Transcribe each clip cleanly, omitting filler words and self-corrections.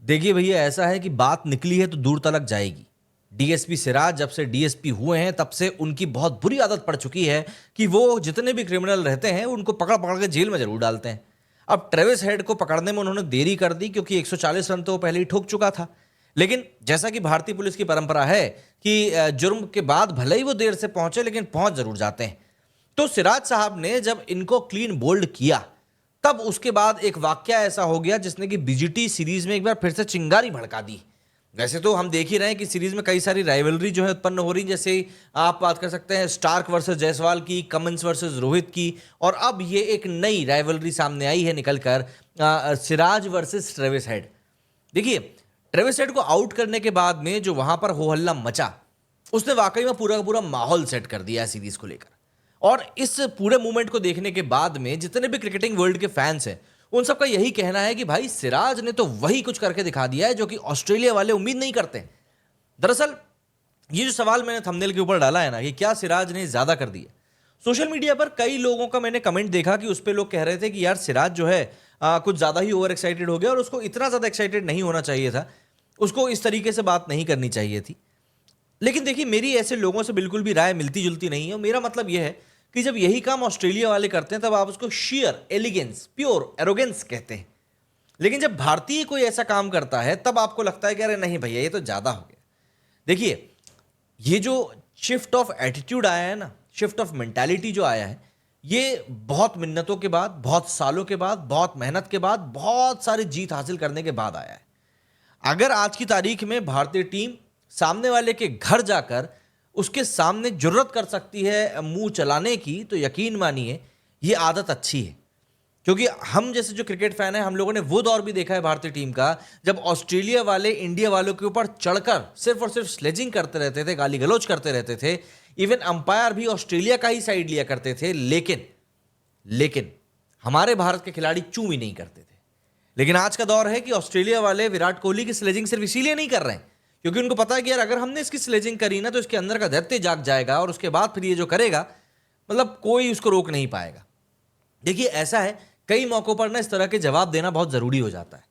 देखिए भैया, ऐसा है कि बात निकली है तो दूर तलक जाएगी। डीएसपी सिराज जब से डीएसपी हुए हैं तब से उनकी बहुत बुरी आदत पड़ चुकी है कि वो जितने भी क्रिमिनल रहते हैं उनको पकड़ पकड़ के जेल में जरूर डालते हैं। अब ट्रेविस हेड को पकड़ने में उन्होंने देरी कर दी क्योंकि 140 रन तो वो पहले ही ठोक चुका था। लेकिन जैसा कि भारतीय पुलिस की परंपरा है कि जुर्म के बाद भले ही वो देर से पहुंचे लेकिन पहुंच जरूर जाते हैं। तो सिराज साहब ने जब इनको क्लीन बोल्ड किया तब उसके बाद एक वाकया ऐसा हो गया जिसने कि बीजीटी सीरीज में एक बार फिर से चिंगारी भड़का दी। वैसे तो हम देख ही रहे हैं कि सीरीज में कई सारी राइवलरी जो है उत्पन्न हो रही, जैसे आप बात कर सकते हैं स्टार्क वर्सेस जायसवाल की, कमिंस वर्सेस रोहित की, और अब ये एक नई राइवलरी सामने आई है निकलकर, सिराज वर्सेस ट्रेविस हेड। देखिए, ट्रेविस हेड को आउट करने के बाद में जो वहां पर हो हल्ला मचा, उसने वाकई में पूरा का पूरा माहौल सेट कर दिया है सीरीज को लेकर। और इस पूरे मूवमेंट को देखने के बाद में जितने भी क्रिकेटिंग वर्ल्ड के फैंस हैं उन सबका यही कहना है कि भाई सिराज ने तो वही कुछ करके दिखा दिया है जो कि ऑस्ट्रेलिया वाले उम्मीद नहीं करते। दरअसल ये जो सवाल मैंने थंबनेल के ऊपर डाला है ना कि क्या सिराज ने ज्यादा कर दिया, सोशल मीडिया पर कई लोगों का मैंने कमेंट देखा कि उस पर लोग कह रहे थे कि यार सिराज जो है कुछ ज्यादा ही ओवर एक्साइटेड हो गया और उसको इतना ज्यादा एक्साइटेड नहीं होना चाहिए था, उसको इस तरीके से बात नहीं करनी चाहिए थी। लेकिन देखिए, मेरी ऐसे लोगों से बिल्कुल भी राय मिलती जुलती नहीं है। मेरा मतलब यह है कि जब यही काम ऑस्ट्रेलिया वाले करते हैं तब आप उसको शियर एलिगेंस, प्योर एरोगेंस कहते हैं। लेकिन जब भारतीय कोई ऐसा काम करता है तब आपको लगता है कि अरे नहीं भैया, ये तो ज्यादा हो गया। देखिए, ये जो शिफ्ट ऑफ एटीट्यूड आया है ना, शिफ्ट ऑफ मेंटालिटी जो आया है, ये बहुत मिन्नतों के बाद, बहुत सालों के बाद, बहुत मेहनत के बाद, बहुत सारी जीत हासिल करने के बाद आया है। अगर आज की तारीख में भारतीय टीम सामने वाले के घर जाकर उसके सामने जुर्रत कर सकती है मुंह चलाने की, तो यकीन मानिए ये आदत अच्छी है। क्योंकि हम जैसे जो क्रिकेट फैन है, हम लोगों ने वो दौर भी देखा है भारतीय टीम का जब ऑस्ट्रेलिया वाले इंडिया वालों के ऊपर चढ़कर सिर्फ और सिर्फ स्लेजिंग करते रहते थे, गाली गलौज करते रहते थे। इवन अंपायर भी ऑस्ट्रेलिया का ही साइड लिया करते थे। लेकिन हमारे भारत के खिलाड़ी चूं भी नहीं करते थे। लेकिन आज का दौर है कि ऑस्ट्रेलिया वाले विराट कोहली की स्लेजिंग सिर्फ इसीलिए नहीं कर रहे हैं क्योंकि उनको पता है कि यार अगर हमने इसकी स्लेजिंग करी ना तो इसके अंदर का दैत्य जाग जाएगा और उसके बाद फिर ये जो करेगा, मतलब कोई उसको रोक नहीं पाएगा। देखिए, ऐसा है कई मौकों पर ना इस तरह के जवाब देना बहुत जरूरी हो जाता है।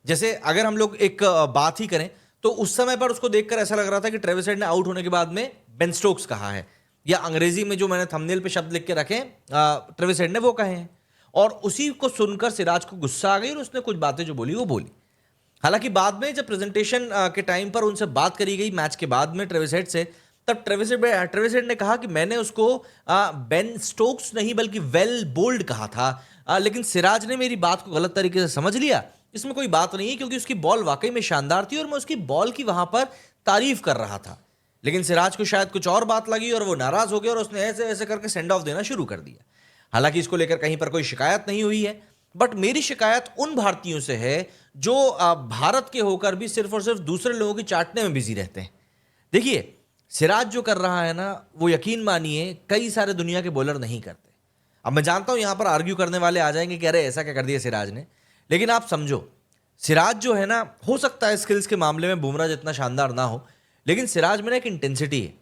जैसे अगर हम लोग एक बात ही करें तो उस समय पर उसको देखकर ऐसा लग रहा था कि ट्रेविस हेड ने आउट होने के बाद में बेन स्टोक्स कहा है, या अंग्रेजी में जो मैंने थंबनेल पे शब्द लिख के रखे ट्रेविस हेड ने वो कहे हैं, और उसी को सुनकर सिराज को गुस्सा आ गई और उसने कुछ बातें जो बोली वो बोली। हालांकि बाद में जब प्रेजेंटेशन के टाइम पर उनसे बात करी गई मैच के बाद में ट्रेविस हेड से, तब ट्रेविस हेड ने कहा कि मैंने उसको बेन स्टोक्स नहीं बल्कि वेल बोल्ड कहा था, लेकिन सिराज ने मेरी बात को गलत तरीके से समझ लिया। इसमें कोई बात नहीं है क्योंकि उसकी बॉल वाकई में शानदार थी और मैं उसकी बॉल की वहां पर तारीफ कर रहा था। लेकिन सिराज को शायद कुछ और बात लगी और वो नाराज हो गया और उसने ऐसे ऐसे करके सेंड ऑफ देना शुरू कर दिया। हालांकि इसको लेकर कहीं पर कोई शिकायत नहीं हुई है, बट मेरी शिकायत उन भारतीयों से है जो भारत के होकर भी सिर्फ और सिर्फ दूसरे लोगों की चाटने में बिजी रहते हैं। देखिए, सिराज जो कर रहा है ना, वो यकीन मानिए कई सारे दुनिया के बॉलर नहीं करते। अब मैं जानता हूं यहां पर आर्ग्यू करने वाले आ जाएंगे कि अरे ऐसा क्या कर दिया सिराज ने, लेकिन आप समझो, सिराज जो है ना, हो सकता है स्किल्स के मामले में बुमराह जितना शानदार ना हो, लेकिन सिराज में ना एक इंटेंसिटी है।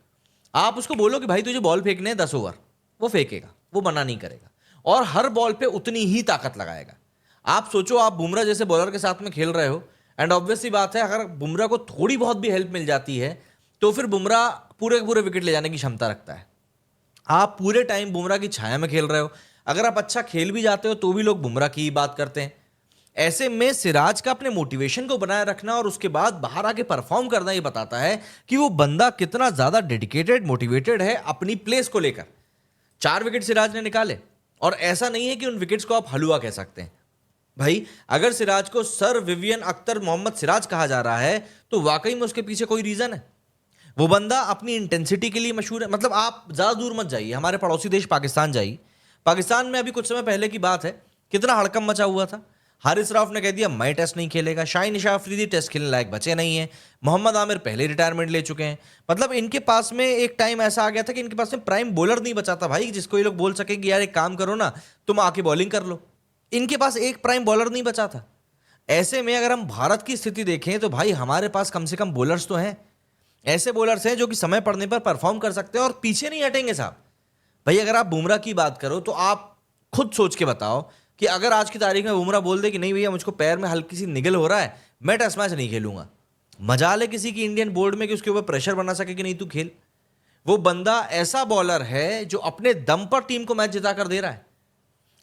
आप उसको बोलो कि भाई तुझे बॉल फेंकने 10 ओवर, वो फेंकेगा, वो मना नहीं करेगा और हर बॉल पे उतनी ही ताकत लगाएगा। आप सोचो, आप बुमराह जैसे बॉलर के साथ में खेल रहे हो, एंड ऑब्वियसली बात है अगर बुमराह को थोड़ी बहुत भी हेल्प मिल जाती है तो फिर बुमराह पूरे के पूरे विकेट ले जाने की क्षमता रखता है। आप पूरे टाइम बुमराह की छाया में खेल रहे हो, अगर आप अच्छा खेल भी जाते हो तो भी लोग बुमराह की ही बात करते हैं। ऐसे में सिराज का अपने मोटिवेशन को बनाए रखना और उसके बाद बाहर आके परफॉर्म करना ये बताता है कि वो बंदा कितना ज्यादा डेडिकेटेड, मोटिवेटेड है अपनी प्लेस को लेकर। 4 विकेट सिराज ने निकाले और ऐसा नहीं है कि उन विकेट्स को आप हलवा कह सकते हैं। भाई, अगर सिराज को सर विवियन अख्तर मोहम्मद सिराज कहा जा रहा है तो वाकई में उसके पीछे कोई रीजन है। वो बंदा अपनी इंटेंसिटी के लिए मशहूर है। मतलब आप ज्यादा दूर मत जाइए, हमारे पड़ोसी देश पाकिस्तान जाइए। पाकिस्तान में अभी कुछ समय पहले की बात है, कितना हड़कंप मचा हुआ था। हारिस राउफ ने कह दिया मैं टेस्ट नहीं खेलेगा, शाहीन निशा अफरीदी टेस्ट खेलने लायक बचे नहीं है, मोहम्मद आमिर पहले रिटायरमेंट ले चुके हैं। मतलब इनके पास में एक टाइम ऐसा आ गया था कि इनके पास में प्राइम बॉलर नहीं बचा था भाई, जिसको ये लोग बोल सके कि यार एक काम करो ना, तुम आके बॉलिंग कर लो। इनके पास एक प्राइम बॉलर नहीं बचा था। ऐसे में अगर हम भारत की स्थिति देखें तो भाई हमारे पास कम से कम बॉलर्स तो हैं, ऐसे बॉलर्स हैं जो कि समय पड़ने पर परफॉर्म कर सकते हैं और पीछे नहीं हटेंगे साहब। भाई, अगर आप बुमराह की बात करो तो आप खुद सोच के बताओ कि अगर आज की तारीख में बुमराह बोल दे कि नहीं भैया मुझको पैर में हल्की सी निगल हो रहा है, मैं टेस्ट मैच नहीं खेलूंगा। मजाल है किसी की इंडियन बोर्ड में कि उसके ऊपर प्रेशर बना सके कि नहीं तू खेल। वो बंदा ऐसा बॉलर है जो अपने दम पर टीम को मैच जिता कर दे रहा है,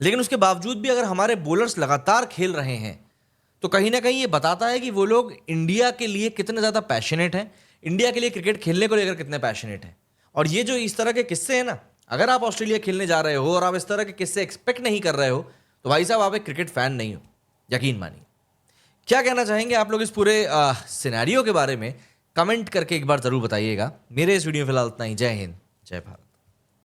लेकिन उसके बावजूद भी अगर हमारे बॉलर्स लगातार खेल रहे हैं तो कहीं ना कहीं ये बताता है कि वो लोग इंडिया के लिए कितने ज़्यादा पैशनेट हैं, इंडिया के लिए क्रिकेट खेलने को लेकर कितने पैशनेट हैं। और ये जो इस तरह के किस्से हैं ना, अगर आप ऑस्ट्रेलिया खेलने जा रहे हो और आप इस तरह के किस्से एक्सपेक्ट नहीं कर रहे हो तो भाई साहब आप एक क्रिकेट फैन नहीं हो, यकीन मानिए। क्या कहना चाहेंगे आप लोग इस पूरे सिनेरियो के बारे में? कमेंट करके एक बार जरूर बताइएगा। मेरे इस वीडियो में फिलहाल इतना ही। जय हिंद, जय भारत।